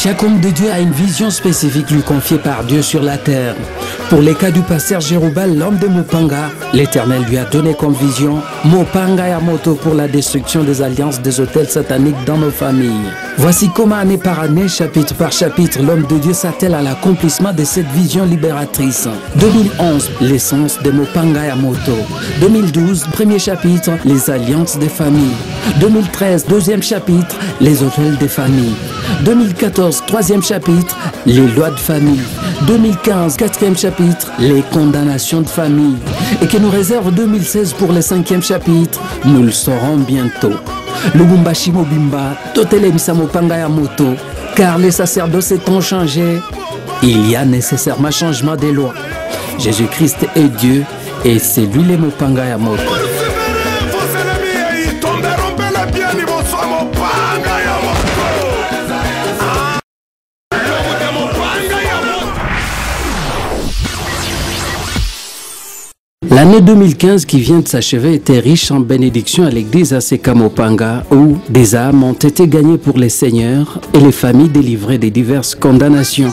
Chaque homme de Dieu a une vision spécifique lui confiée par Dieu sur la terre. Pour les cas du pasteur Jérobal, l'homme de Mopanga, l'Éternel lui a donné comme vision Mopanga ya moto pour la destruction des alliances des hôtels sataniques dans nos familles. Voici comment année par année, chapitre par chapitre, l'homme de Dieu s'attelle à l'accomplissement de cette vision libératrice. 2011, l'essence de Mopanga ya moto. 2012, premier chapitre, les alliances des familles. 2013, deuxième chapitre, les hôtels des familles. 2014, troisième chapitre, les lois de famille. 2015, quatrième chapitre, les condamnations de famille. Et que nous réserve 2016 pour le cinquième chapitre, nous le saurons bientôt. Lubumbashi Mobimba, Totele Mopanga ya moto, car les sacerdoces ont changé. Il y a nécessairement changement des lois. Jésus-Christ est Dieu et c'est lui le Mopanga ya moto. L'année 2015 qui vient de s'achever était riche en bénédictions à l'église ACK Mopanga où des âmes ont été gagnées pour les seigneurs et les familles délivrées des diverses condamnations.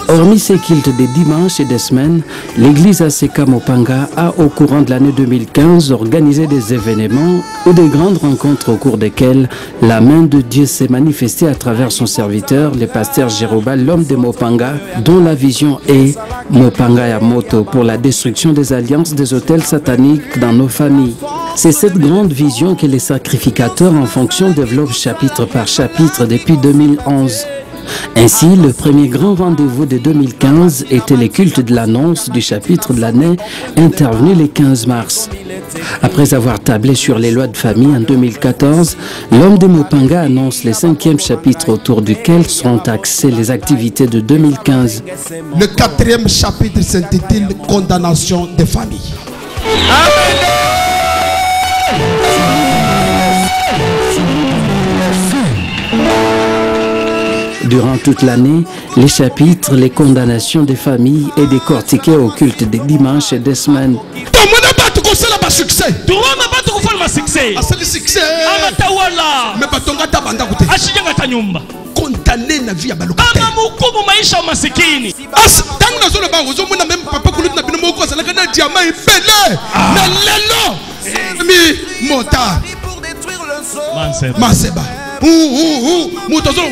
Hormis ces cultes des dimanches et des semaines, l'église ACK Mopanga a au courant de l'année 2015 organisé des événements ou des grandes rencontres au cours desquelles la main de Dieu s'est manifestée à travers son serviteur, le pasteur Jérobal, l'homme de Mopanga, dont la vision est Mopanga ya moto pour la destruction des alliances des hôtels sataniques dans nos familles. C'est cette grande vision que les sacrificateurs en fonction développent chapitre par chapitre depuis 2011. Ainsi, le premier grand rendez-vous de 2015 était le culte de l'annonce du chapitre de l'année intervenu le 15 mars. Après avoir tablé sur les lois de famille en 2014, l'homme de Mopanga annonce le cinquième chapitre autour duquel seront axées les activités de 2015. Le quatrième chapitre s'intitule « Condamnation des familles ». Durant toute l'année, les chapitres, les condamnations des familles et décortiqués au culte des dimanches et des semaines. Condamné na vie ya balokate. Mukumu maisha ya masikini. Tangu na zolo ba ozo muna même papa kulutu na bino moko za la kana diamant ipele. Na lelo. Mi mota. Maseba. Motozo.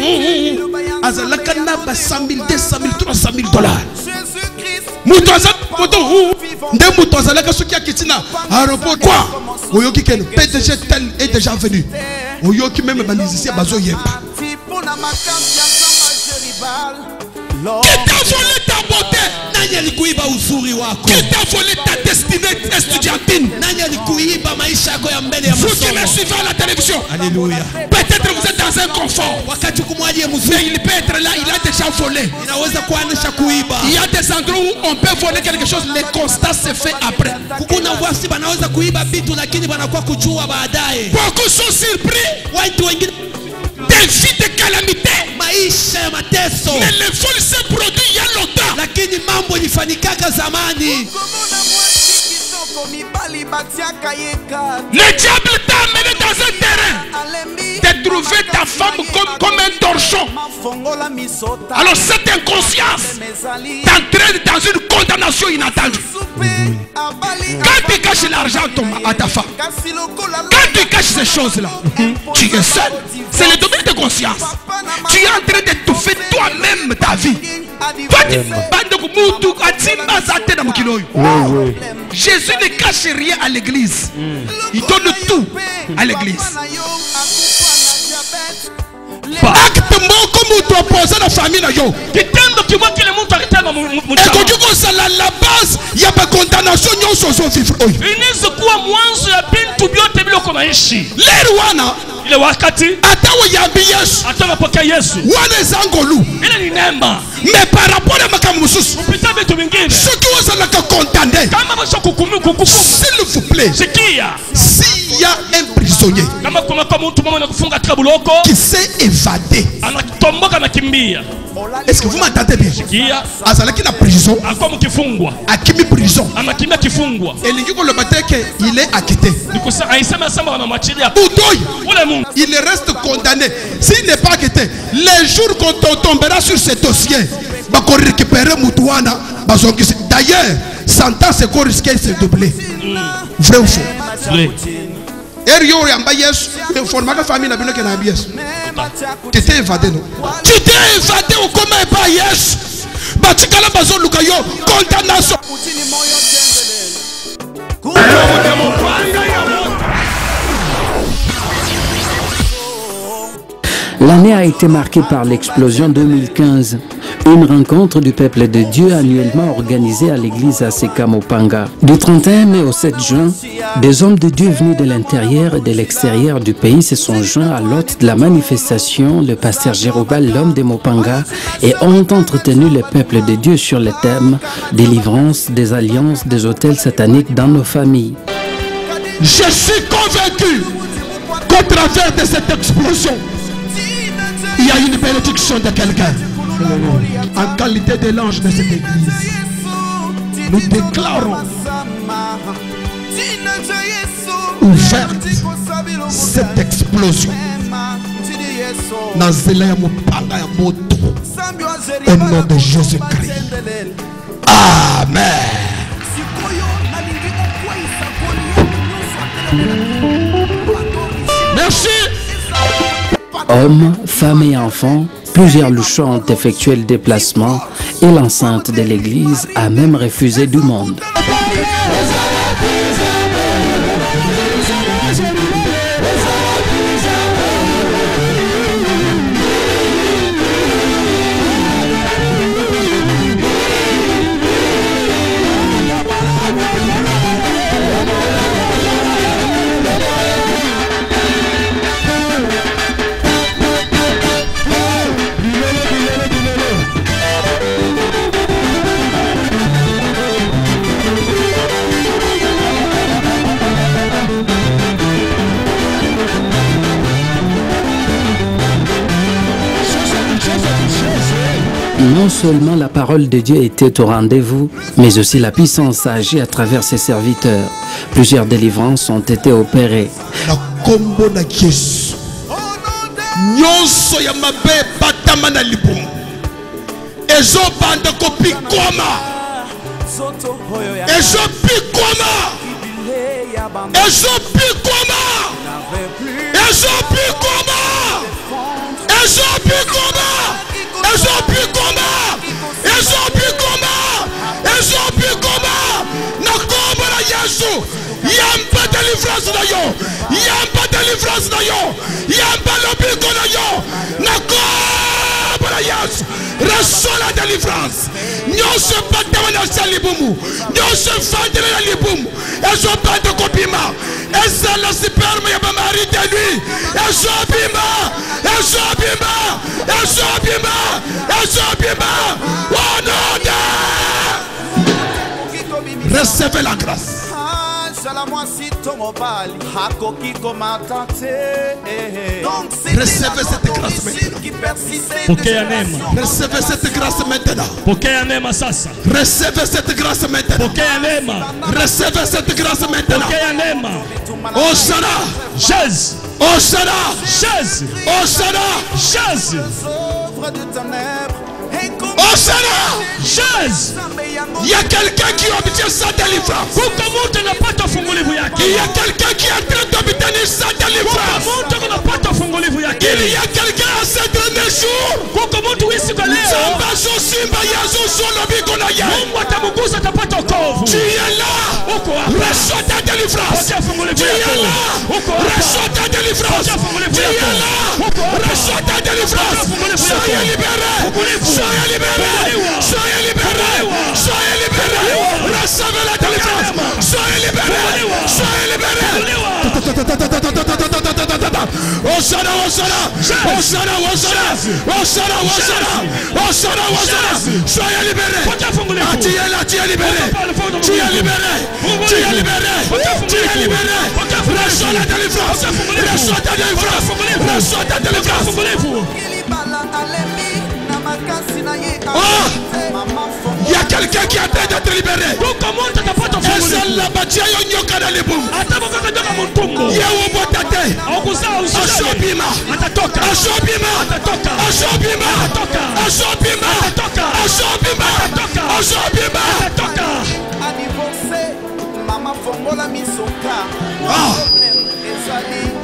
Azalaka na ba 100 000, 200 000, 300 000 dollars. Motoza moto. Nde motoza la kasoki akitina aéroport quoi? Oyoki ken PDG tel est déjà venu. Oyoki même ba musicien bazo yemba. Qui t'a volé ta beauté? Qui t'a volé ta destinée estudiantine? Vous qui me suivez à la télévision, alléluia. Peut-être vous êtes dans un confort. Mais il peut être là, il a déjà volé. Il y a des endroits où on peut voler quelque chose, le constat se fait après. Beaucoup sont surpris. Des vies de calamité. Mais le vol s'est produit il y a longtemps. Le diable t'a amené dans un terrain de trouver ta femme comme un torchon. Alors cette inconscience t'entraîne dans une condamnation inattendue. Quand tu caches l'argent à ta femme, quand tu caches ces choses-là, tu es seul. C'est le domaine de conscience. Tu es en train d'étouffer toi-même ta vie. Jésus ne cache rien à l'église. Il donne tout à l'église. Acte moko mutu opposé la famille na yo. Kitendo kimwa kile mtu alitenda mchana. Eko ça la base ya ba condamnation nyonso zo vivre oyo. Inaweza kuwa mwanzo ya bintu byote biloko naishi. Lero wana ile wakati atawo yambi Yesu. Atapokea Yesu. Wana zangolu. Ile ni neema. Mais par rapport à makamu mususu. Upita vitu vingine. Ce qui was la condamné. Kama basho kukumu. S'il vous plaît. Sikia. S'il y a un prisonnier qui s'est évadé, Est-ce que vous m'entendez bien? Sikia. Azalaki na prison. Akwa mkifungwa. Akimi prison. Amakimia kifungwa. Elingi ko le bateke il est acquitté. Nikusa aisema samba na machilia. Udoyi. Ule Mungu. Il reste condamné. S'il n'est pas acquitté, les jours qu'on tombera sur ce dossier, bah qu'on récupérer Moutouana, bah d'ailleurs, sentence qu'on risquait de se doubler. Vrai ou faux? Vrai. Erio yamba yes, information famille na bino ke na yes. Tu t'es évadé non? Tu t'es évadé ou comment pas yes? Bah tu kala bazo lukayo condamnation. L'année a été marquée par l'explosion 2015, une rencontre du peuple de Dieu annuellement organisée à l'église ACK Mopanga. Du 31 mai au 7 juin, des hommes de Dieu venus de l'intérieur et de l'extérieur du pays se sont joints à l'hôte de la manifestation, le pasteur Jérobal, l'homme de Mopanga, et ont entretenu le peuple de Dieu sur le thème « Délivrance des alliances des hôtels sataniques dans nos familles ». Je suis convaincu qu'au travers de cette explosion, il y a une bénédiction de quelqu'un. En qualité de l'ange de cette église, nous déclarons ouverte cette explosion dans au nom de Jésus-Christ. Amen. Merci. Hommes, femmes et enfants, plusieurs louchons ont effectué le déplacement et l'enceinte de l'église a même refusé du monde. Non seulement la parole de Dieu était au rendez-vous, mais aussi la puissance a agi à travers ses serviteurs. Plusieurs délivrances ont été opérées. Yamba délivrance na yo, yamba délivrance na yo, yamba lobiko na yo, nakobala Yesu, reçois la délivrance. Nyonso patama na salibumu, nyonso fandela na libumu, ezo pata kopima, eza la sperme ya mari de lui, ezo bima, ezo bima, ezo bima, ezo bima, wanoda. Recevez la grâce. Recevez cette grâce maintenant. Recevez cette grâce maintenant. Recevez cette grâce maintenant. Recevez cette grâce maintenant. Hosanna. Jésus. Hosanna. Jésus. Hosanna. Jésus. Hosanna. Jésus. Il y a quelqu'un qui obtient sa délivrance. Il y a quelqu'un qui est en train d'obtenir sa délivrance. Il y a quelqu'un à ce dernier jour. Tu es là. Reçois ta délivrance. Tu es là. Reçois ta délivrance. Tu es là. Reçois ta délivrance. Soyez libérés. Soyez libérés. Soyez libérés. Soyez libérés. Recevez la délivrance. Soyez libérés. Soyez libérés. Hosanna, Hosanna. Hosanna, Hosanna. Hosanna, Hosanna. Hosanna, Hosanna. Soyez libérés. Tu es là, tu es libéré. Tu es libéré. Tu es libéré. Tu es libéré. Reçois la délivrance. Reçois ta délivrance. Reçois ta délivrance. Il y a quelqu'un qui est en train d'être libéré. Et c'est la bâtie à Nyoka dans les bouts. Ashobima. Ashobima. Ashobima. Ashobima. Ashobima. Ashobima.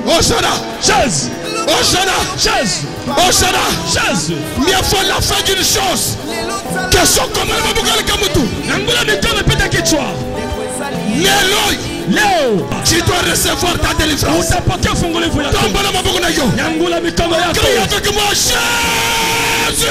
Hosanna. Chaise. Hosanna. Chaise. Hosanna. Chaise. Mais il faut la fin d'une chose. Question comment va vous gagner Kamutu? Nangula mikono pita kichwa. Leo. Tu dois recevoir ta délivrance. Utapokea fungulivu yako. Tombola maboko na yo. Nangula mikono yako. Crie avec moi, Jésus.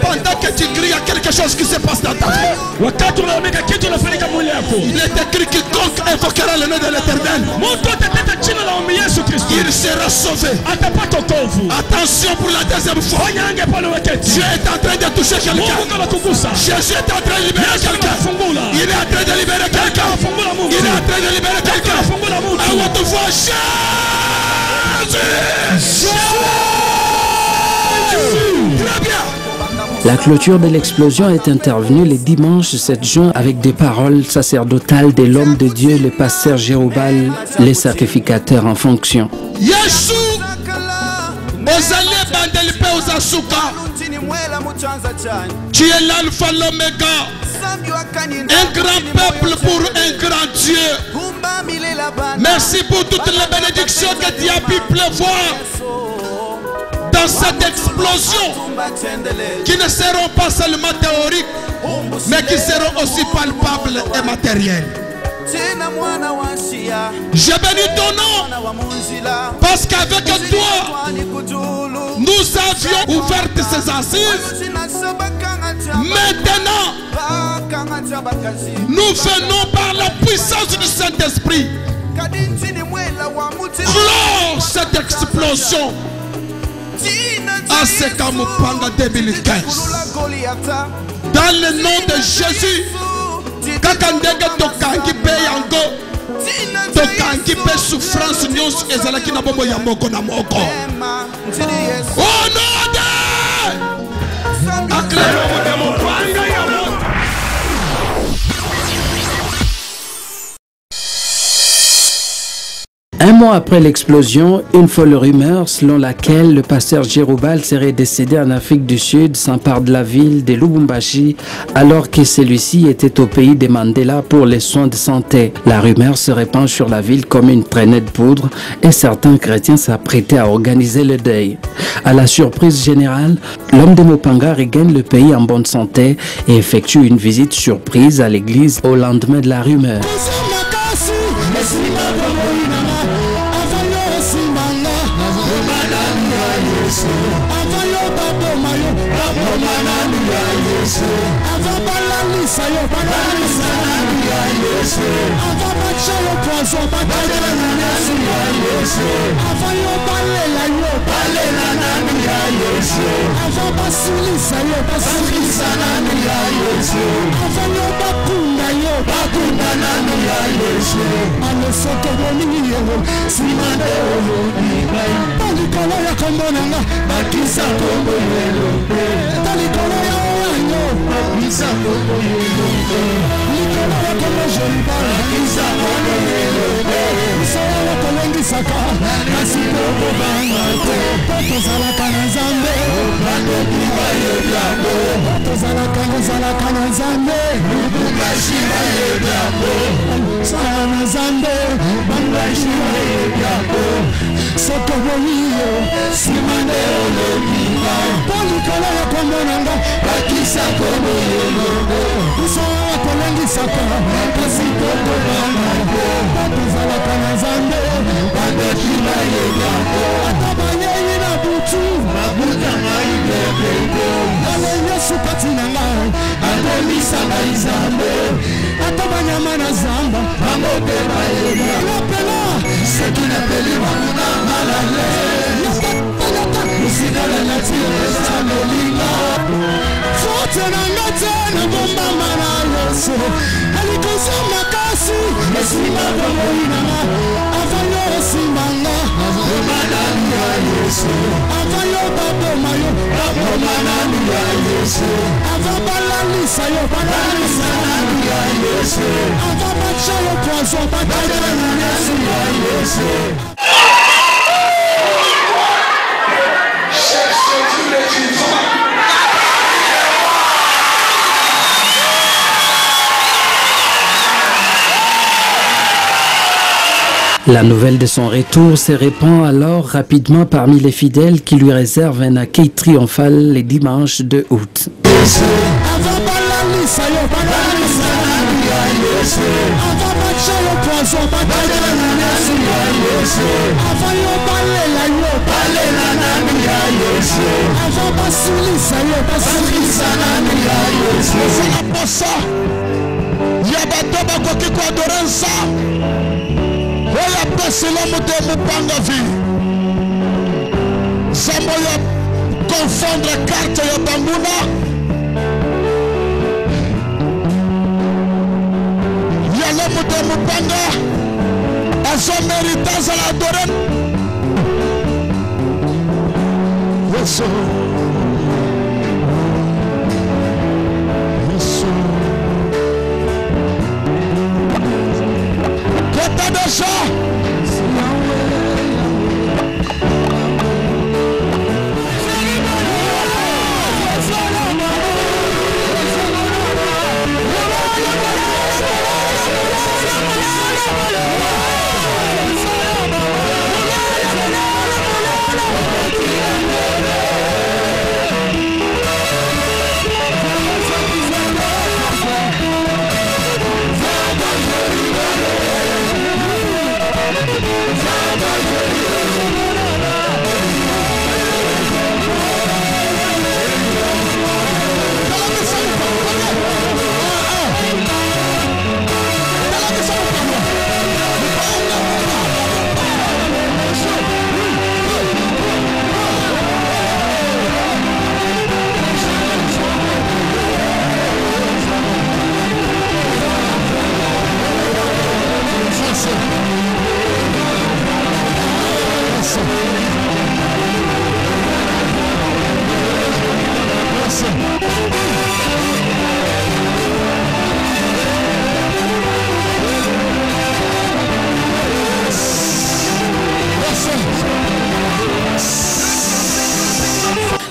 Pendant que tu cries, il y a quelque chose qui se passe dans ta vie. Wakati unaomeka kitu unafanyika mwili yako. Il est écrit quiconque invoquera le nom de l'Éternel, Mtu atateta jina la ombi Yesu Kristo. il sera sauvé. Atapata wokovu. Attention pour la deuxième fois. Wanyange pale wakati. Dieu est en train de toucher quelqu'un. Mungu kama kugusa. Jésus est en train de libérer quelqu'un. Fungula. Il est en train de libérer quelqu'un. Fungula Mungu. Il est en train de libérer quelqu'un. Fungula Mungu. À votre voix, Jésus. Très bien. La clôture de l'explosion est intervenue le dimanche 7 juin avec des paroles sacerdotales de l'homme de Dieu, le pasteur Jérobal, les sacrificateurs en fonction. Yesu ozali bandeli pe ozasuka. Tu es l'alpha l'oméga, un grand peuple pour un grand Dieu. Merci pour toutes les bénédictions que tu as pu pleuvoir dans cette explosion, qui ne seront pas seulement théoriques, mais qui seront aussi palpables et matérielles. Je bénis ton nom, parce qu'avec toi, nous avions ouvert ces assises. Maintenant, nous venons par la puissance du Saint-Esprit clore cette explosion à Sekamupanga 2015. Dans le nom de Jésus, kakandenge tokangi pe yango, tokangi pe souffrance nyonso ezalaki na bombo ya moko na moko. Oh non de Un mois après l'explosion, une folle rumeur selon laquelle le pasteur Jérobal serait décédé en Afrique du Sud s'empare de la ville de Lubumbashi alors que celui-ci était au pays de Mandela pour les soins de santé. La rumeur se répand sur la ville comme une traînée de poudre et certains chrétiens s'apprêtaient à organiser le deuil. À la surprise générale, l'homme de Mopanga regagne le pays en bonne santé et effectue une visite surprise à l'église au lendemain de la rumeur. La nouvelle de son retour se répand alors rapidement parmi les fidèles qui lui réservent un accueil triomphal les dimanches de août. Confondre carte ya bambuna ya l'homme de Mupanga à son méritage à la dorée. Yes, Kota de ça.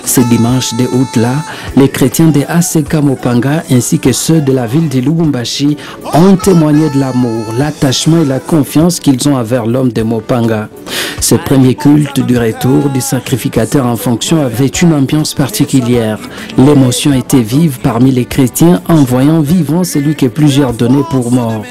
Ce dimanche de août-là, les chrétiens de ACK Mopanga ainsi que ceux de la ville de Lubumbashi ont témoigné de l'amour, l'attachement et la confiance qu'ils ont envers l'homme de Mopanga. Ce premier culte du retour du sacrificateur en fonction avait une ambiance particulière. L'émotion était vive parmi les chrétiens en voyant vivant celui que plusieurs donnaient pour mort.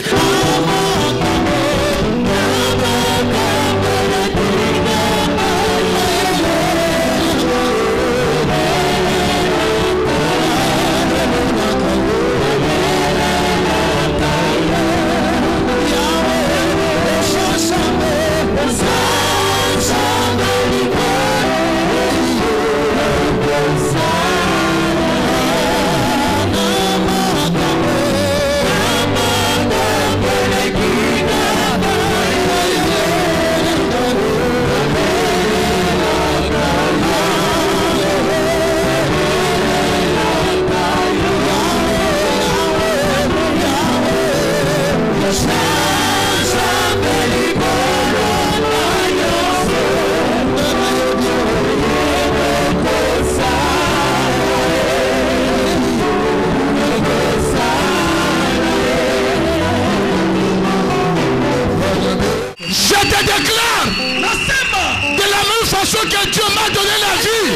Que Dieu m'a donné la vie,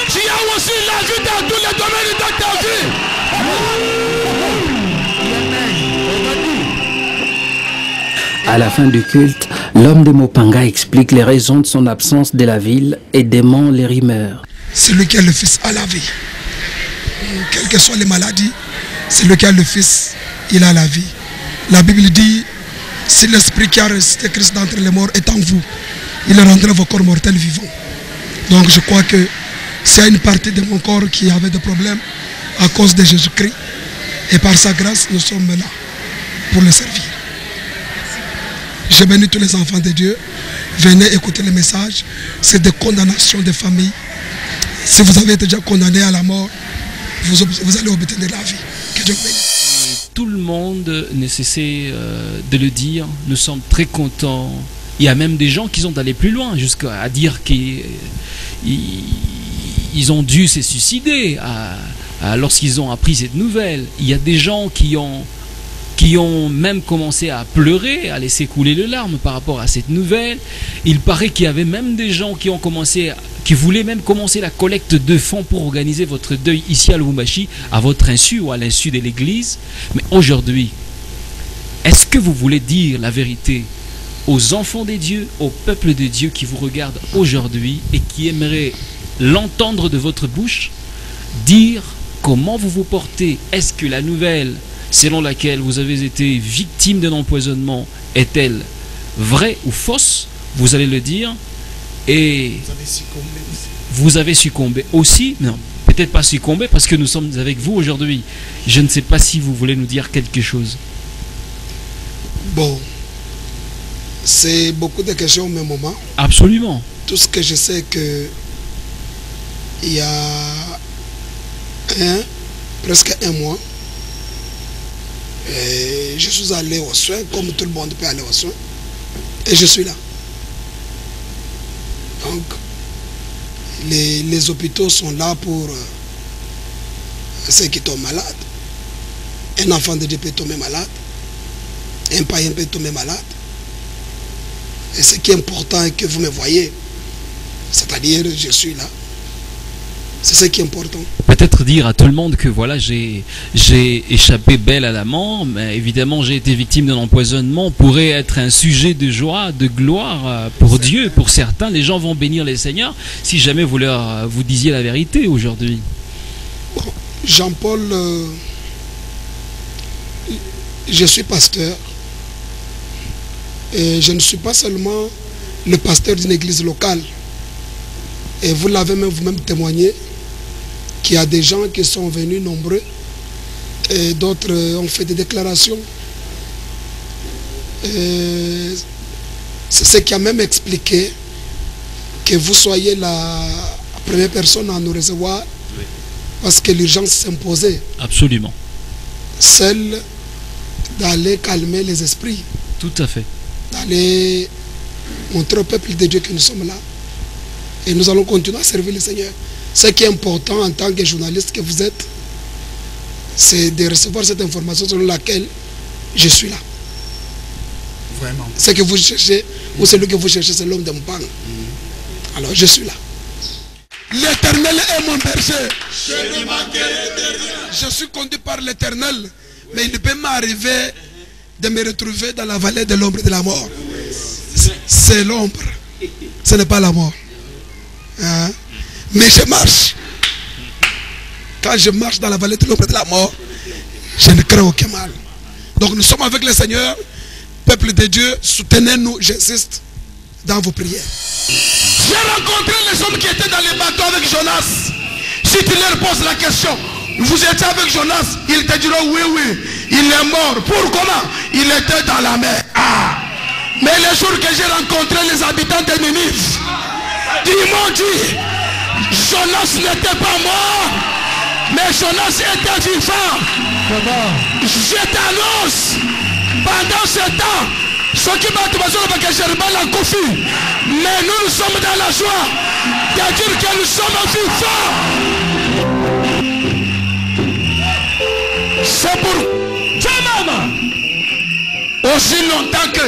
tu as aussi la vie dans tous les domaines de ta vie. À la fin du culte, l'homme de Mopanga explique les raisons de son absence de la ville et dément les rumeurs. Celui qui a le Fils a la vie. Quelles que soient les maladies, celui qui a le Fils, il a la vie. La Bible dit, si l'Esprit qui a ressuscité Christ d'entre les morts est en vous, il rendra vos corps mortels vivants. Donc je crois que c'est une partie de mon corps qui avait des problèmes à cause de Jésus-Christ. Et par sa grâce, nous sommes là pour le servir. Je bénis tous les enfants de Dieu. venez écouter le message. C'est des condamnations de famille. Si vous avez été déjà condamné à la mort, vous allez obtenir la vie. Que Dieu bénisse. Tout le monde ne cessait de le dire. Nous sommes très contents. Il y a même des gens qui sont allés plus loin, jusqu'à dire qu'ils ont dû se suicider lorsqu'ils ont appris cette nouvelle. Il y a des gens qui ont même commencé à pleurer, à laisser couler les larmes par rapport à cette nouvelle. Il paraît qu'il y avait même des gens qui voulaient même commencer la collecte de fonds pour organiser votre deuil ici à Lubumbashi, à votre insu ou à l'insu de l'église. Mais aujourd'hui, est-ce que vous voulez dire la vérité aux enfants des dieux, au peuple de Dieu qui vous regarde aujourd'hui et qui aimerait l'entendre de votre bouche, dire comment vous vous portez? Est-ce que la nouvelle selon laquelle vous avez été victime d'un empoisonnement est-elle vraie ou fausse? Vous allez le dire. Et vous avez succombé aussi? Non, peut-être pas succombé parce que nous sommes avec vous aujourd'hui. Je ne sais pas si vous voulez nous dire quelque chose. Bon, c'est beaucoup de questions au même moment. Absolument. Tout ce que je sais que il y a presque un mois, et je suis allé aux soins, comme tout le monde peut aller aux soins, et je suis là. Donc, les hôpitaux sont là pour ceux qui tombent malades. Un enfant de Dieu peut tomber malade, un païen peut tomber malade. Et ce qui est important est que vous me voyez, c'est-à-dire je suis là. C'est ce qui est important. Peut-être dire à tout le monde que voilà, j'ai échappé belle à la mort, mais évidemment j'ai été victime d'un empoisonnement, pourrait être un sujet de joie, de gloire pour Dieu. Pour certains, les gens vont bénir les Seigneurs si jamais vous disiez la vérité aujourd'hui. Bon, Jean-Paul, je suis pasteur. Et je ne suis pas seulement le pasteur d'une église locale. Et vous l'avez même vous-même témoigné qu'il y a des gens qui sont venus nombreux et d'autres ont fait des déclarations. C'est ce qui a même expliqué que vous soyez la première personne à nous recevoir, oui, parce que l'urgence s'imposait. Absolument. Celle d'aller calmer les esprits. Tout à fait. D'aller montrer au peuple de Dieu que nous sommes là. Et nous allons continuer à servir le Seigneur. Ce qui est important en tant que journaliste que vous êtes, c'est de recevoir cette information selon laquelle je suis là. Vraiment. Ce que vous cherchez, ou celui que vous cherchez, c'est l'homme de Mpang. Alors je suis là. L'Éternel est mon berger. Je suis conduit par l'Éternel. Mais il peut m'arriver de me retrouver dans la vallée de l'ombre de la mort. C'est l'ombre. Ce n'est pas la mort. Hein? Mais je marche. Quand je marche dans la vallée de l'ombre de la mort, je ne crains aucun mal. Donc nous sommes avec le Seigneur. Peuple de Dieu, soutenez-nous, j'insiste, dans vos prières. J'ai rencontré les hommes qui étaient dans les bateaux avec Jonas. Si tu leur poses la question, vous étiez avec Jonas, ils te diront oui, oui, il est mort. Pour comment? Il était dans la mer. Ah. Mais les jours que j'ai rencontré les habitants de Ninive, ils m'ont dit, Jonas n'était pas mort, mais Jonas était vivant. Je t'annonce, pendant ce temps, ceux qui battent avec Germain la Kofi, mais nous sommes dans la joie de dire que nous sommes vivants. C'est pour aussi longtemps que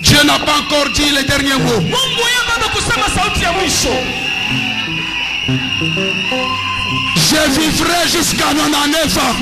Dieu n'a pas encore dit les derniers mots. Je vivrai jusqu'à 99 ans.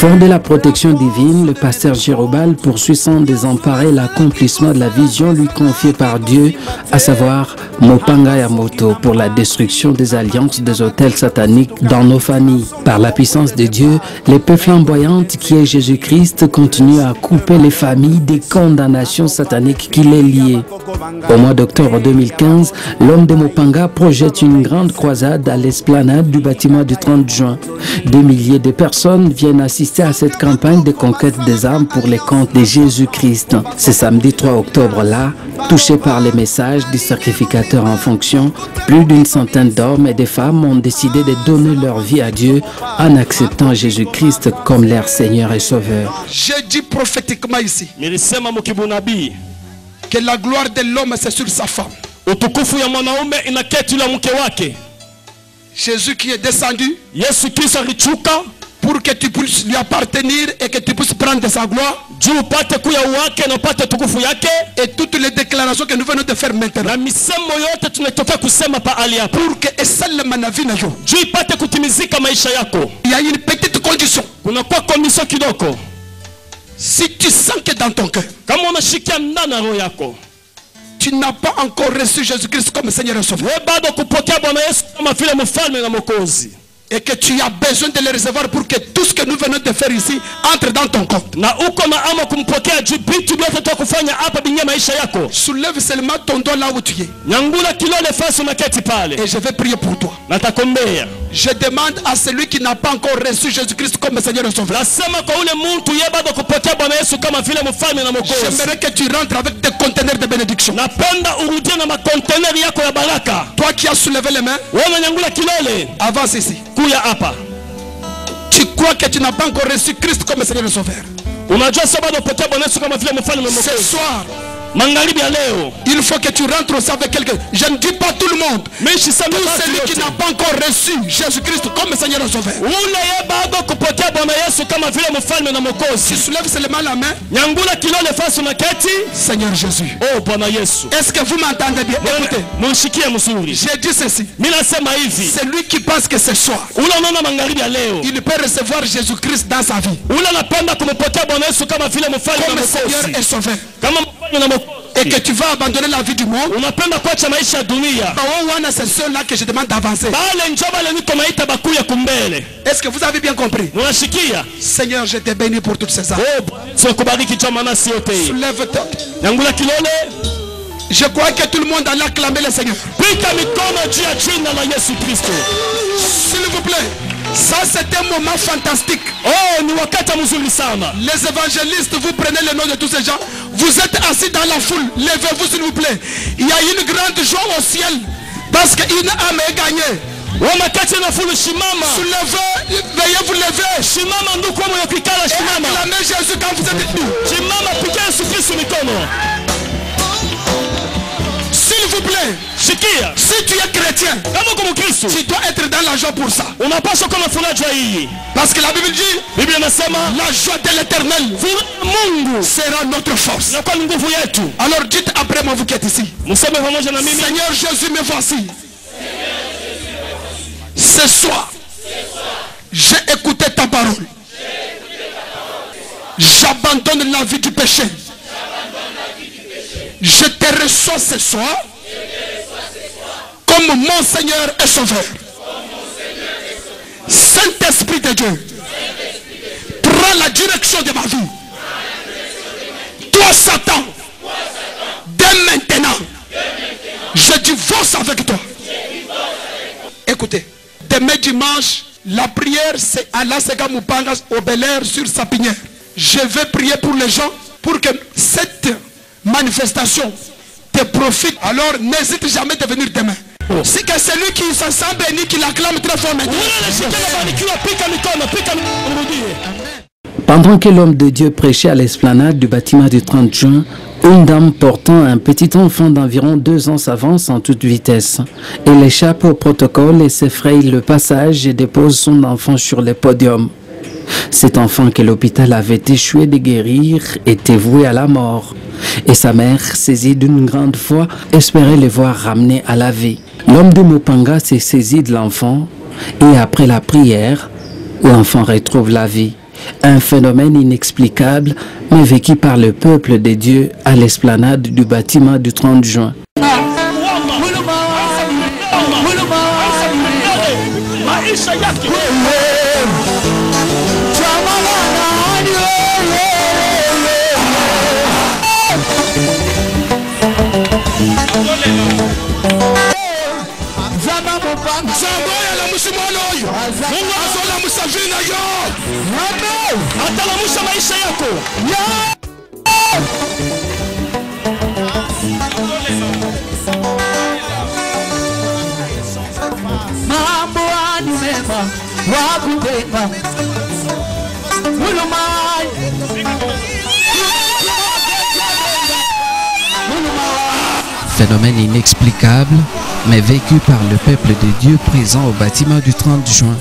Fort de la protection divine, le pasteur Jérobal poursuit sans désemparer l'accomplissement de la vision lui confiée par Dieu, à savoir Mopanga Yamoto, pour la destruction des alliances des autels sataniques dans nos familles. Par la puissance de Dieu, l'épée flamboyante qui est Jésus-Christ continue à couper les familles des condamnations sataniques qui les liaient. Au mois d'octobre 2015, l'homme de Mopanga projette une grande croisade à l'esplanade du bâtiment du 30 juin. Des milliers de personnes viennent assister à cette campagne de conquête des âmes pour les comptes de Jésus-Christ. Ce samedi 3 octobre-là, touchés par les messages du sacrificateur en fonction, plus d'une centaine d'hommes et de femmes ont décidé de donner leur vie à Dieu en acceptant Jésus-Christ comme leur Seigneur et Sauveur. J'ai dit prophétiquement ici que la gloire de l'homme c'est sur sa femme. Jésus qui est descendu pour que tu puisses lui appartenir et que tu puisses prendre de sa gloire. Et toutes les déclarations que nous venons de faire maintenant. Pour que il y a une petite condition. Si tu sens que dans ton cœur, tu n'as pas encore reçu Jésus-Christ comme Seigneur et Sauveur, et que tu as besoin de le recevoir pour que tout ce que nous venons de faire ici entre dans ton compte. Soulève seulement ton doigt là où tu es. Et je vais prier pour toi. Je demande à celui qui n'a pas encore reçu Jésus-Christ comme Seigneur et Sauveur. J'aimerais que tu rentres avec tes conteneurs de bénédiction. Toi qui as soulevé les mains, avance ici. Tu crois que tu n'as pas encore reçu Christ comme Seigneur et Sauveur. Ce soir, il faut que tu rentres aussi avec quelqu'un. Je ne dis pas tout le monde, mais celui qui n'a pas encore reçu Jésus-Christ comme Seigneur et Sauveur. Tu soulèves seulement la main. Seigneur Jésus. Est-ce que vous m'entendez bien? Écoutez, j'ai dit ceci. Celui qui pense que ce soir il peut recevoir Jésus-Christ dans sa vie comme Seigneur et Sauveur, et que tu vas abandonner la vie du monde, c'est ceux-là que je demande d'avancer. Est-ce que vous avez bien compris? Seigneur, je te bénis pour toutes ces âmes. Soulève-toi. Je crois que tout le monde allait acclamer le Seigneur. S'il vous plaît. Ça c'est un moment fantastique. Les évangélistes, vous prenez le nom de tous ces gens. Vous êtes assis dans la foule. Levez-vous s'il vous plaît. Il y a une grande joie au ciel parce qu'une âme est gagnée. Soulevez, veuillez vous lever. Et acclamez Jésus quand vous êtes debout. S'il vous plaît, si tu es chrétien, tu dois être dans la joie pour ça. Parce que la Bible dit, la joie de l'Éternel sera notre force. Alors dites après moi, vous qui êtes ici, Seigneur Jésus, me voici. Ce soir, j'ai écouté ta parole. J'abandonne la vie du péché. Je te reçois ce soir comme mon Seigneur et Sauveur. Saint-Esprit de Dieu, prends la direction de ma vie. Toi Satan, dès maintenant, je divorce avec toi. Écoutez, demain dimanche, la prière c'est à l'Asega Mopanga au Bel-Air sur Sapinière. Je vais prier pour les gens pour que cette manifestation te profite. Alors n'hésite jamais de venir demain. C'est que celui qui se sent béni, qui l'acclame très fort maintenant. Pendant que l'homme de Dieu prêchait à l'esplanade du bâtiment du 30 juin, une dame portant un petit enfant d'environ 2 ans s'avance en toute vitesse. Elle échappe au protocole et s'effraie le passage et dépose son enfant sur le podium. Cet enfant que l'hôpital avait échoué de guérir était voué à la mort. Et sa mère, saisie d'une grande foi, espérait le voir ramener à la vie. L'homme de Mopanga s'est saisi de l'enfant et après la prière, l'enfant retrouve la vie. Un phénomène inexplicable, mais vécu par le peuple de Dieu à l'esplanade du bâtiment du 30 juin. Phénomène inexplicable, mais vécu par le peuple de Dieu présent au bâtiment du 30 juin.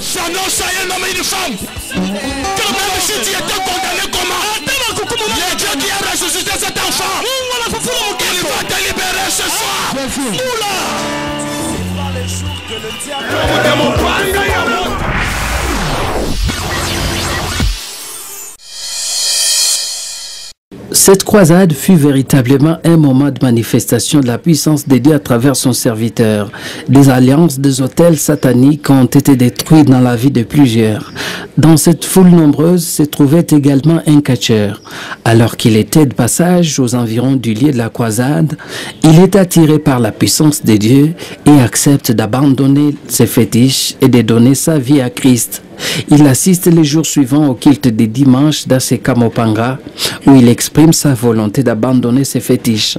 Cette croisade fut véritablement un moment de manifestation de la puissance de Dieu à travers son serviteur. Des alliances, des hôtels sataniques ont été détruits dans la vie de plusieurs. Dans cette foule nombreuse se trouvait également un catcheur. Alors qu'il était de passage aux environs du lieu de la croisade, il est attiré par la puissance de Dieu et accepte d'abandonner ses fétiches et de donner sa vie à Christ. Il assiste les jours suivants au culte des dimanches d'Aseka Mopanga, où il exprime sa volonté d'abandonner ses fétiches.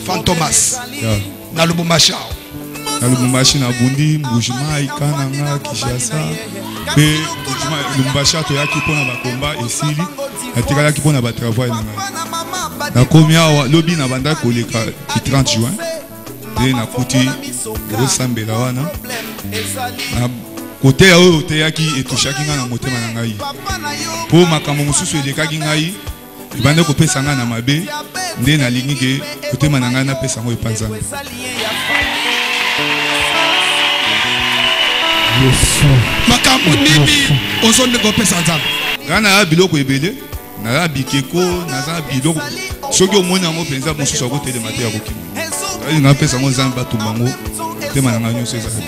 Fantomas. Na Lubumbashi na Bundi, Mbujima, Ikananga, Kishasa. Pe Lubumbashi to yaki pona ba komba esili, atika yaki pona ba travail na. Na komia lobi na banda koleka ki 30 juin. De na kuti Rosambela wana. Na kote ya oyo te yaki etushaki nga na motema na ngai. Po makambo mususu elekaki ngai, ibande kopesa nga na mabe, nde na lingi ke kotema na ngai na pesa ngo epanzana. Makambo nini ozonde kopesa nzambe. Kana ya biloko ebele, na ya bikeko, na za biloko. Soki omona ngo penza mususu akote mate ya kokima. Ai na pesa ngo nzambe batumbango, tema na ngai nyonso ezali.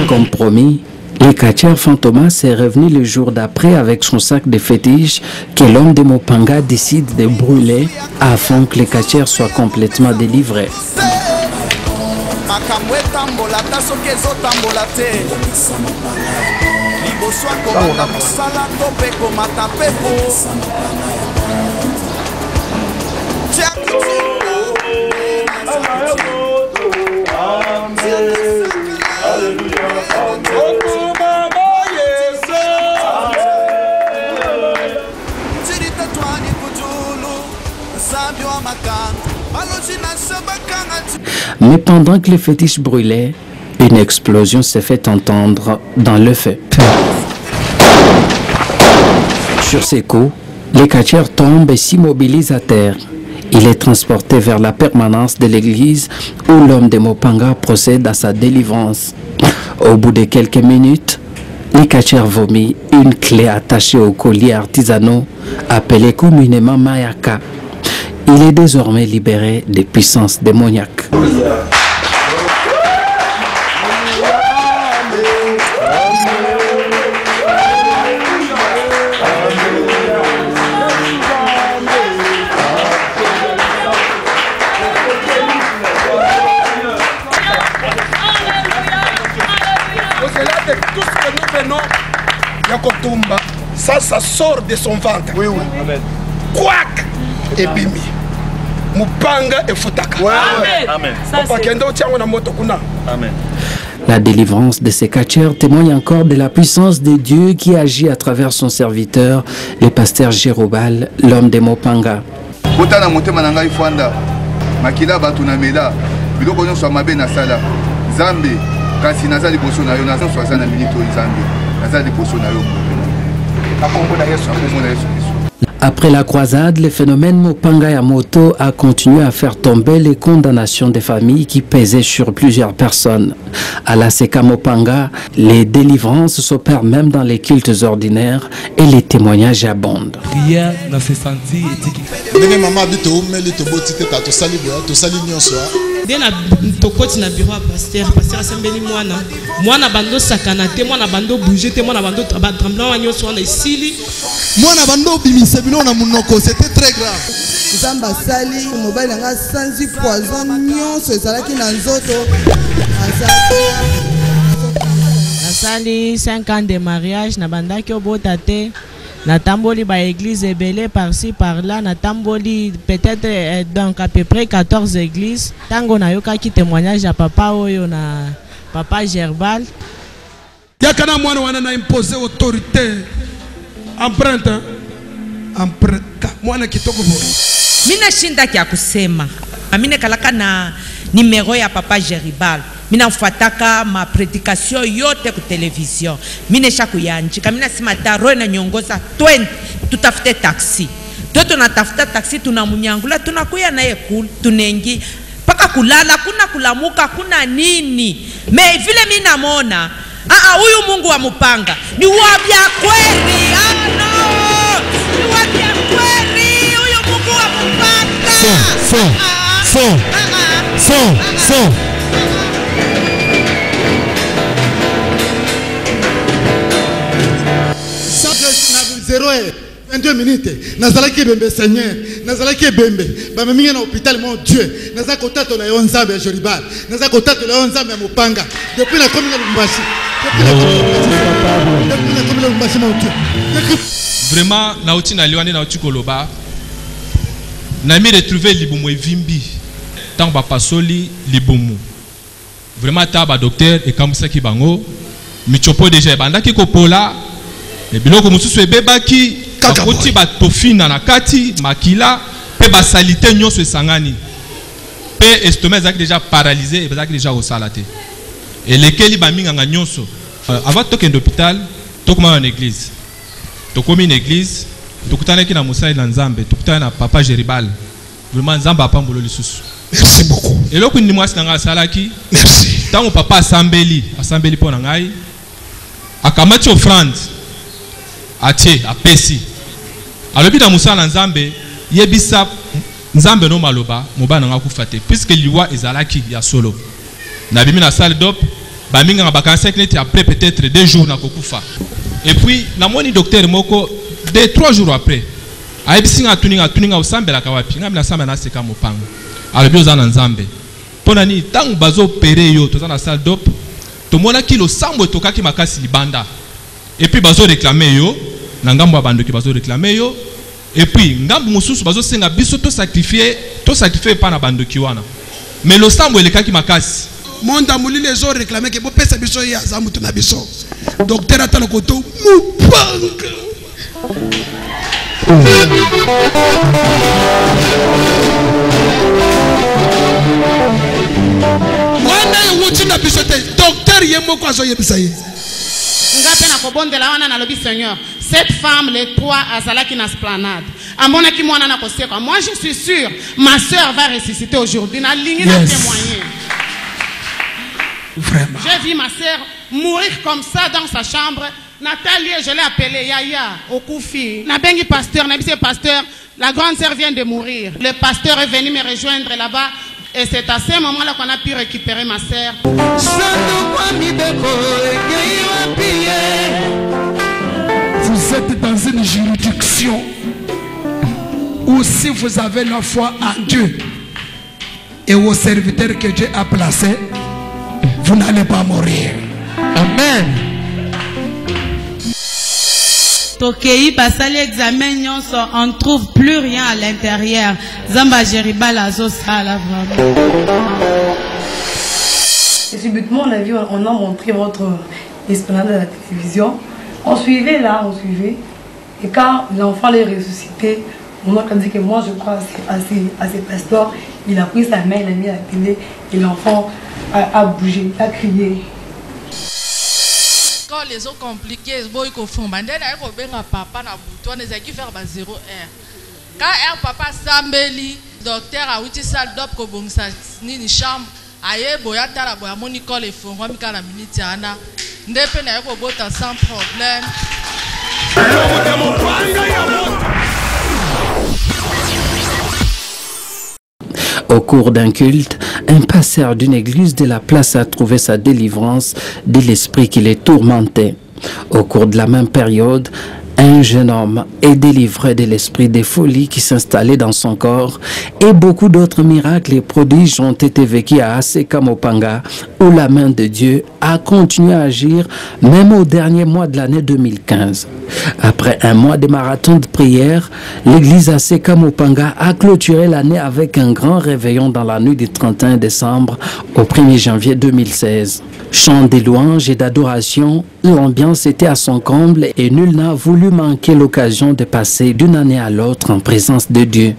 Comme promis, le catcheur Fantomas est revenu le jour d'après avec son sac de fétiches que l'homme de Mopanga décide de brûler afin que le catcheur soit complètement délivré. Mais pendant que les fétiches brûlaient, une explosion s'est fait entendre dans le feu. Sur ces coups, le catcheur tombe et s'immobilise à terre. Il est transporté vers la permanence de l'église où l'homme de Mopanga procède à sa délivrance. Au bout de quelques minutes, le catcheur vomit une clé attachée au collier artisanaux appelé communément Mayaka. Il est désormais libéré des puissances démoniaques. Ça sort de son ventre. Oui, oui. Amen. Quack et bimi. Mupanga et futaka. Amen. Amen. La délivrance de ces catcheurs témoigne encore de la puissance de Dieu qui agit à travers son serviteur, le pasteur Jérobal, l'homme de Mopanga. Après la croisade, le phénomène Mopanga Yamoto a continué à faire tomber les condamnations des familles qui pesaient sur plusieurs personnes. À la Seka Mopanga, les délivrances s'opèrent même dans les cultes ordinaires et les témoignages abondent. Rien n'a fait sentir. Dès na tokoti na bureau pasteur asembeli mwana bando sakana te mwana bando bouger te mwana bando tremblement wa nyoso na isili mwana bando bimise bino na munoko, c'était très grave. Zamba sali mobile nga sanzi poison nyonso ezalaki na nzoto nasali 5 ans de mariage na bandaki obota te natamboli ba église ebele par-ci par-là natamboli peut-être donc à peu près 14 églises tango nayokaki témoignage ya papa oyo na papa Gerbal yakana mwana wana na imposer autorité empreinte mwana kitoko bo mina shinda kia kusema mine kalaka na numero ya papa Gerbal mina mfataka ma prédication yote ku television mine shaku yanjika mina simataro na nyongoza 20 tutafute taxi toto natafuta taxi tunamunyangula tunakuya naye cool tunengi paka kulala kuna kulamuka kuna nini me vile mimi namona huyu Mungu wa Mupanga ni wabya kweli no ni wabya kweli huyu Mungu wa Mupanga so 22 minutes. Nazalaki bembe Seigneur. Nazalaki bembe. Ba mingi na hôpital mon Dieu. Nazaka kotato la Nzambe ya Joribal. Nazaka kotato la Nzambe ya Mopanga. Depuis la commune de Lumbashi. Depuis la commune de Lumbashi mon Dieu. Vraiment na uti na liwande na uti koloba. Na mi retrouver libumu evimbi. Tant ba pasoli libumu. Vraiment ta ba docteur et kamusaki bango. Michopo déjà bandaki kopola. Et biloko mususu ebebaki kakoti ba tofina na kati makila pe ba salite nyonso esangani pe estomac ezaki déjà paralysé et ezaki déjà osalate et lekeli ba minganga nyonso avant tokende hôpital tokoma en église tokomi une église tokutanaki na mosali na Nzambe tokutana na papa Gerbal vraiment Nzambe apambolo lisusu. Merci beaucoup. Et loko ni mwasi na nga salaki merci tango papa asambeli pona ngai akamati offrande atie apesi alobi na musala Nzambe yebisa Nzambe no maloba mobana nga kufate puisque liwa ezalaki ya solo na bimi na salle d'op ba minga ba 45 minutes après peut-être 2 jours na kokufa et puis na moni docteur moko 2-3 jours après ayebisinga tuninga osambela kawapi ngami na samba na seka Mopanga alobi ozana Nzambe pona ni tangu bazo opérer yo toza na salle d'op to mona kilo sambo tokaki makasi libanda et puis bazo réclamer yo na ngambo abandoki bazo réclamer yo et puis ngambo mususu bazo senga biso to sacrifier pa na bandoki wana mais lo sambo elekaki makasi monda mulile zo réclamer ke bo pesa biso ya zamu tuna biso docteur atalo koto Mopanga wana wuti na biso te docteur yemoko azo yebisa ye ngape na kobondela wana na lobi Seigneur cette femme les 3 azalaki na esplanade amona ki mwana na koseka moi je suis sûr ma sœur va ressusciter aujourd'hui na lingi na témoigner vraiment j'ai vu ma sœur mourir comme ça dans sa chambre. Nathalie, je l'ai appelée Yaya au Koufi. Na bengi pasteur, na bise pasteur, la grande sœur vient de mourir. Le pasteur est venu me rejoindre là-bas et c'est à ce moment-là qu'on a pu récupérer ma sœur. Vous êtes dans une juridiction où si vous avez la foi en Dieu et aux serviteurs que Dieu a placés, vous n'allez pas mourir. Amen. Tokei basali examen nyonso on trouve plus rien à l'intérieur. Zamba Gerbal azo sala vraiment. Et subitement on a montré votre esplanade à la télévision. On suivait. Et quand l'enfant est ressuscité, on a dit que moi je crois à ces pasteurs. Il a pris sa main, il a mis à la télé et l'enfant a bougé, a crié. école les ont compliqué boy ko fomba ndena ko benga papa na buto ne zaki faire ba 0 heure quand papa sambeli docteur a uti salle d'op ko bongisa nini chambre aye boya tala boya moniko le fongo mi kala minute ana ndepe na ko bota sans problème. Au cours d'un culte, un pasteur d'une église de la place a trouvé sa délivrance de l'esprit qui les tourmentait. Au cours de la même période, un jeune homme est délivré de l'esprit de folie qui s'installait dans son corps et beaucoup d'autres miracles et prodiges ont été vécus à Aseka Mopanga où la main de Dieu a continué à agir même au dernier mois de l'année 2015. Après un mois de marathon de prière, l'église Aseka Mopanga a clôturé l'année avec un grand réveillon dans la nuit du 31 décembre au 1er janvier 2016. Chant de louanges et d'adoration, l'ambiance était à son comble et nul n'a voulu manquer l'occasion de passer d'une année à l'autre en présence de Dieu.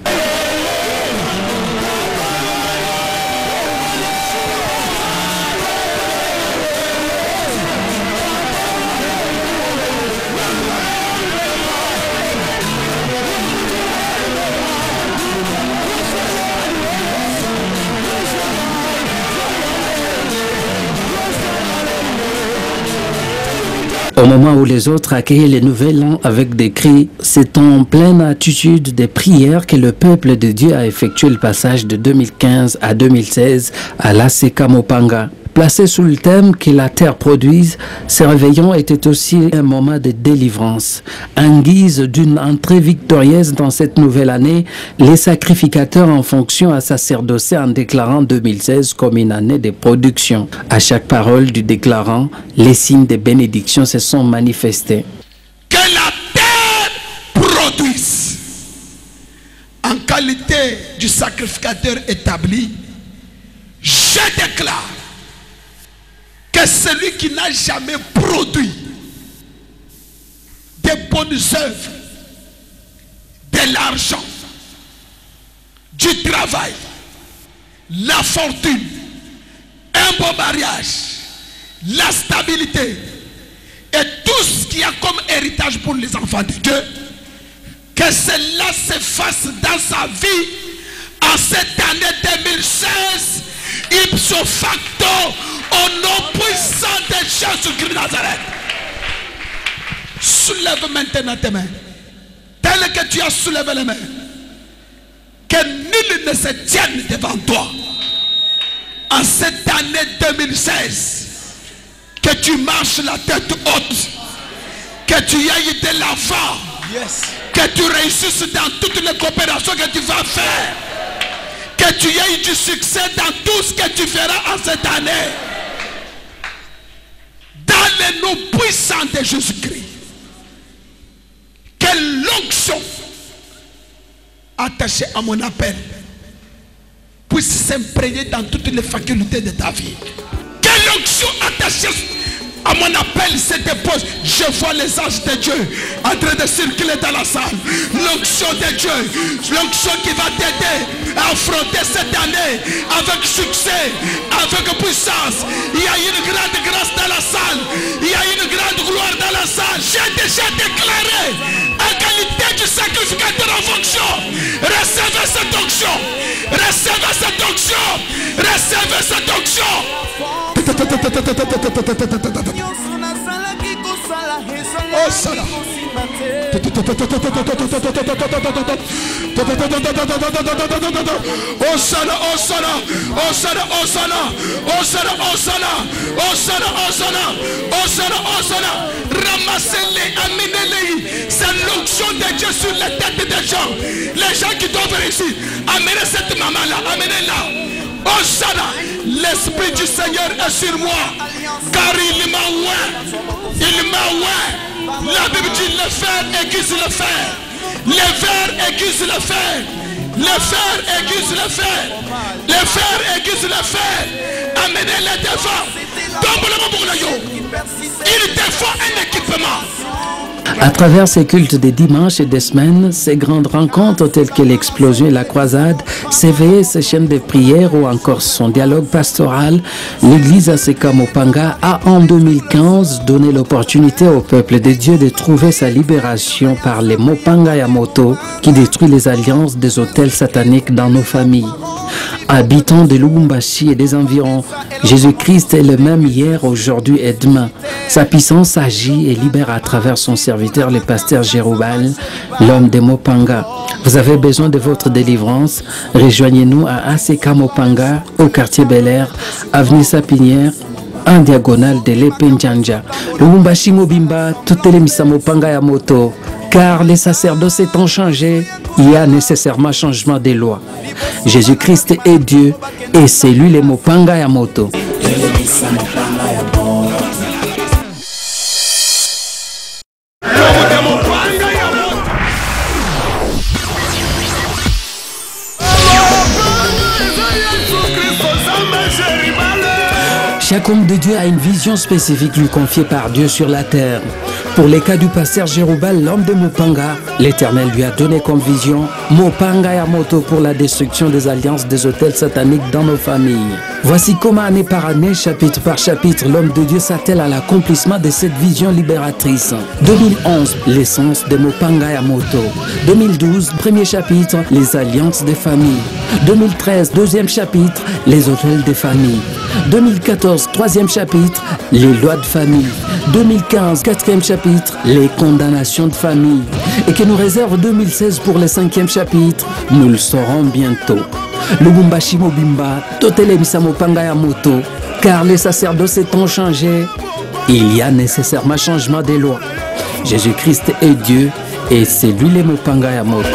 Au moment où les autres accueillaient les nouvel an avec des cris, c'est en pleine attitude des prières que le peuple de Dieu a effectué le passage de 2015 à 2016 à l'Aseka Mopanga. Placé sous le thème que la terre produise, ce réveillon était aussi un moment de délivrance. En guise d'une entrée victorieuse dans cette nouvelle année, les sacrificateurs en fonction à sacerdoce en déclarant 2016 comme une année de production. À chaque parole du déclarant, les signes de bénédiction se sont manifestés. Que la terre produise. En qualité du sacrificateur établi, je déclare que celui qui n'a jamais produit des bonnes œuvres, de l'argent, du travail, la fortune, un beau mariage, la stabilité et tout ce qu'il y a comme héritage pour les enfants de Dieu, que cela se fasse dans sa vie en cette année 2016, ipso facto, au nom puissant de Jésus-Christ de Nazareth. Soulève maintenant tes mains. Tel que tu as soulevé les mains. Que nul ne se tienne devant toi. En cette année 2016. Que tu marches la tête haute. Que tu ailles de l'avant. Que tu réussisses dans toutes les coopérations que tu vas faire. Que tu aies du succès dans tout ce que tu feras en cette année. Dans le nom puissant de Jésus-Christ. Que l'onction attachée à mon appel puisse s'imprégner dans toutes les facultés de ta vie. Que l'onction attachée à mon appel se dépose. Je vois les anges de Dieu en train de circuler dans la salle. L'onction de Dieu, l'onction qui va t'aider à affronter cette année avec succès, avec puissance. Il y a une grande grâce dans la salle. Il y a une grande gloire dans la salle. J'ai déjà déclaré en qualité du sacrificateur en fonction. Recevez cette onction. Recevez cette onction. Recevez cette onction. Oh Sarah. Oh Sarah, oh Sarah, oh Sarah, oh Sarah, oh Sarah, oh Sarah, oh Sarah, oh Sarah, oh Sarah, oh Sarah. Ramassez-les, amenez-les. C'est l'onction de Dieu sur la tête des gens. Les gens qui doivent réussir. Amenez cette maman-là, amenez-la. Oh Sarah, l'Esprit du Seigneur est sur moi, car il m'a oint. Il m'a oint. La Bible dit le fer aiguise le fer. Le fer aiguise le fer. Le fer aiguise le fer. Le fer aiguise le fer. Amenez-les devant. Il te faut un équipement. À travers ces cultes des dimanches et des semaines, ces grandes rencontres telles que l'explosion et la croisade, ses veillées, ses chaînes de prière ou encore son dialogue pastoral, l'église ACK Mopanga a en 2015 donné l'opportunité au peuple de Dieu de trouver sa libération par les Mopanga Yamoto qui détruit les alliances des hôtels sataniques dans nos familles. Habitants de Lubumbashi et des environs, Jésus-Christ est le même hier, aujourd'hui et demain. Sa puissance agit et libère à travers son serviteur, le pasteur Jérubal, l'homme de Mopanga. Vous avez besoin de votre délivrance? Rejoignez-nous à ACK Mopanga, au quartier Bel Air, avenue Sapinière, en diagonale de l'Epenjanja. Lubumbashi Mobimba, toutes les Misa Mopanga Yamoto. Car les sacerdoces étant changés, il y a nécessairement changement des lois. Jésus-Christ est Dieu et c'est lui le Mopanga Yamoto. Chaque homme de Dieu a une vision spécifique lui confiée par Dieu sur la terre. Pour les cas du pasteur Jérubal, l'homme de Mopanga, l'Éternel lui a donné comme vision Mopanga Yamoto pour la destruction des alliances des hôtels sataniques dans nos familles. Voici comment année par année, chapitre par chapitre, l'homme de Dieu s'attelle à l'accomplissement de cette vision libératrice. 2011, l'essence de Mopanga Yamoto. 2012, premier chapitre, les alliances des familles. 2013, deuxième chapitre, les hôtels des familles. 2014, troisième chapitre, les lois de famille. 2015, quatrième chapitre, les condamnations de famille. Et que nous réserve 2016 pour le cinquième chapitre, nous le saurons bientôt. Lubumbashi Mobimba, Totele Bisa Mopanga Yamoto, car les sacerdoces étant changés, il y a nécessairement changement des lois. Jésus-Christ est Dieu et c'est lui le Mopanga Yamoto.